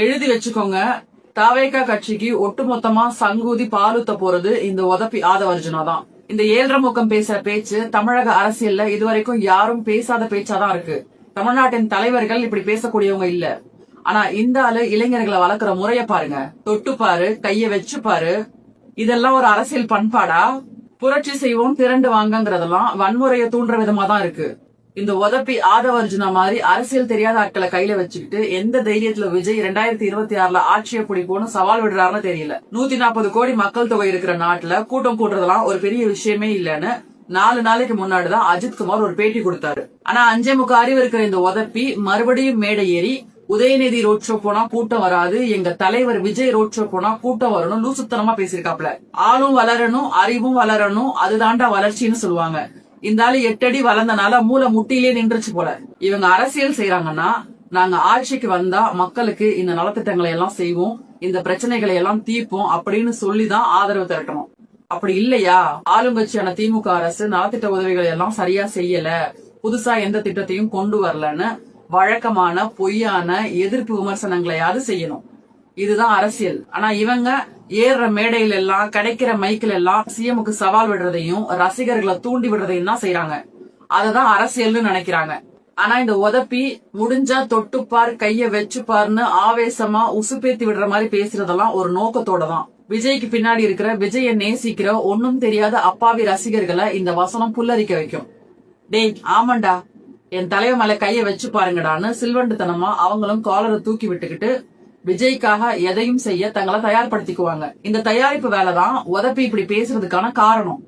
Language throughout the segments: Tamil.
எழுதி வச்சுக்கோங்க. தாவேகா கட்சிக்கு ஒட்டுமொத்தமா சங்கூதி பாலுத்த போறது இந்த உதப்பி ஆதவர்ஜுனா தான். இந்த 7.5 முக்கம் பேசுற பேச்சு தமிழக அரசியல்ல இதுவரைக்கும் யாரும் பேசாத பேச்சாதான் இருக்கு. தமிழ்நாட்டின் தலைவர்கள் இப்படி பேசக்கூடியவங்க இல்ல. ஆனா இந்த ஆளு இளைஞர்களை வளர்க்குற முறைய பாருங்க. தொட்டுப்பாரு, கைய வச்சுப்பாரு. இதெல்லாம் ஒரு அரசியல் பண்பாடா? புரட்சி செய்வோம் திரண்டு வாங்கங்கிறதெல்லாம் வன்முறையை தூண்டுற விதமா தான் இருக்கு. இந்த உதப்பி ஆதவர்ஜுனா மாதிரி அரசியல் தெரியாத ஆட்களை கையில வச்சுக்கிட்டு எந்த தைரியத்துல விஜய் 2026 ஆட்சியை பிடிப்போன்னு சவால் விடுறாருன்னு தெரியல. 140 கோடி மக்கள் தொகை இருக்கிற நாட்டுல கூட்டம் கூட்டுறதெல்லாம் ஒரு பெரிய விஷயமே இல்லன்னு 4 நாளைக்கு முன்னாடிதான் அஜித் குமார் ஒரு பேட்டி கொடுத்தாரு. ஆனா 5.25 அறிவு இருக்கிற இந்த உதப்பி மறுபடியும் மேடை ஏறி உதயநிதி ரோட் ஷோ போனா கூட்டம் வராது, எங்க தலைவர் விஜய் ரோட் ஷோ போனா கூட்டம் வரணும் லூசுத்தனமா பேசியிருக்காப்ல. ஆளும் வளரணும், அறிவும் வளரணும், அதுதாண்டா வளர்ச்சின்னு சொல்லுவாங்க. இந்த ஆளு 8 அடி வளர்ந்தனால மூளை முட்டிலே நின்றுச்சு போல. இவங்க அரசியல் செய்யறாங்கன்னா நாங்க ஆட்சிக்கு வந்தா மக்களுக்கு இந்த நலத்திட்டங்களை எல்லாம் செய்வோம், இந்த பிரச்சனைகளை எல்லாம் தீர்ப்போம் அப்படின்னு சொல்லிதான் ஆதரவு திரட்டணும். அப்படி இல்லையா, ஆளுங்கட்சியான திமுக அரசு நலத்திட்ட உதவிகளை எல்லாம் சரியா செய்யல, புதுசா எந்த திட்டத்தையும் கொண்டு வரலன்னு வழக்கமான பொய்யான எதிர்ப்பு விமர்சனங்களையாவது செய்யணும். இதுதான் அரசியல். ஆனா இவங்க ஏறுற மேடையில எல்லாம் கிடைக்கிற மைக்கில எல்லாம் சிஎம்க்கு சவால் விடுறதையும் ரசிகர்களை தூண்டி விடுறதையும் தான் செய்யறாங்க. அததான் அரசியல்னு நினைக்கிறாங்க. ஆனா இந்த உதப்பி முடிஞ்சா தொட்டுப்பார், கைய வச்சுப்பார்னு ஆவேசமா உசுப்பேத்தி விடுற மாதிரி பேசுறதெல்லாம் ஒரு நோக்கத்தோட தான். விஜய்க்கு பின்னாடி இருக்கிற விஜய நேசிக்கிற ஒன்னும் தெரியாத அப்பாவி ரசிகர்களை இந்த வசனம் புல்லரிக்க வைக்கும். டேய் ஆமாண்டா, என் தலைவர் மேல கைய வச்சு பாருங்கடான்னு சில்வண்டுத்தனமா அவங்களும் காலரை தூக்கி விட்டுக்கிட்டு விஜய்க்காக எதையும் செய்ய தங்களை தயார்படுத்திக்குவாங்க. இந்த தயாரிப்பு வேலைதான் உதப்பி இப்படி பேசுறதுக்கான காரணம்.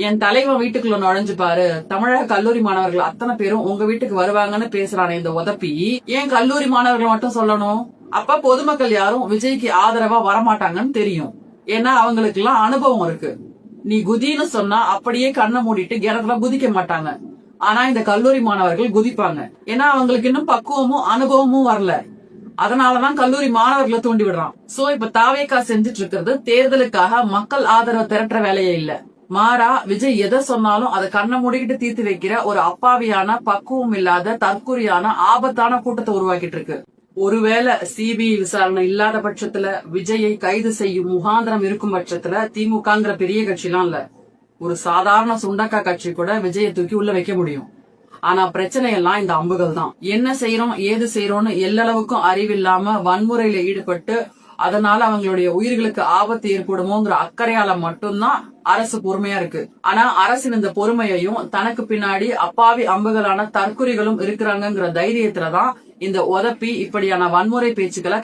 என் தலைவன் வீட்டுக்குள்ள நுழைஞ்சு பாரு, தமிழக கல்லூரி மாணவர்கள் அத்தனை பேரும் உங்க வீட்டுக்கு வருவாங்கன்னு பேசுறானே இந்த உதப்பி, ஏன் கல்லூரி மாணவர்கள் மட்டும் சொல்லணும்? அப்ப பொதுமக்கள் யாரும் விஜய்க்கு ஆதரவா வரமாட்டாங்கன்னு தெரியும். ஏன்னா அவங்களுக்கு எல்லாம் அனுபவம் இருக்கு. நீ குதின்னு சொன்னா அப்படியே கண்ணை மூடிட்டு கிணத்துல குதிக்க மாட்டாங்க. ஆனா இந்த கல்லூரி மாணவர்கள் குதிப்பாங்க. ஏன்னா அவங்களுக்கு இன்னும் பக்குவமும் அனுபவமும் வரல. அதனாலதான் கல்லூரி மாணவர்களை தூண்டி விடுறான். சோ இப்ப தாவேகா செஞ்சுட்டு இருக்கிறது தேர்தலுக்காக மக்கள் ஆதரவு திரட்டுற வேலையே இல்ல. மாறா விஜய் எதை சொன்னாலும் அதை கண்ணை மூடிக்கிட்டு தீர்த்து வைக்கிற ஒரு அப்பாவியான, பக்குவம் இல்லாத, தற்கொலையான, ஆபத்தான கூட்டத்தை உருவாக்கிட்டு இருக்கு. ஒருவேளை சிபிஐ விசாரணை இல்லாத பட்சத்துல, விஜயை கைது செய்யும் முகாந்திரம் இருக்கும் பட்சத்துல திமுகங்கிற பெரிய கட்சிலாம் இல்ல, ஒரு சாதாரண சுண்டக்கா கட்சி கூட விஜயை தூக்கி உள்ள வைக்க முடியும். ஆனா பிரச்சனை எல்லாம் இந்த அம்புகள் தான். என்ன செய்யறோம் ஏது செய்யறோம்னு எல்லளவுக்கும் அறிவில்லாம வன்முறையில ஈடுபட்டு அதனால அவங்களுடைய உயிர்களுக்கு ஆபத்து ஏற்படுமோங்கிற அக்கறையால மட்டும்தான் அரசு பொறுமையா இருக்கு. ஆனா அரசின் இந்த பொறுமையையும் தனக்கு பின்னாடி அப்பாவி அம்புகளான தற்குறிகளும் இருக்கிறாங்கிற தைரியத்துலதான் இந்த உதப்பி இப்படியான வன்முறை பேச்சுக்களை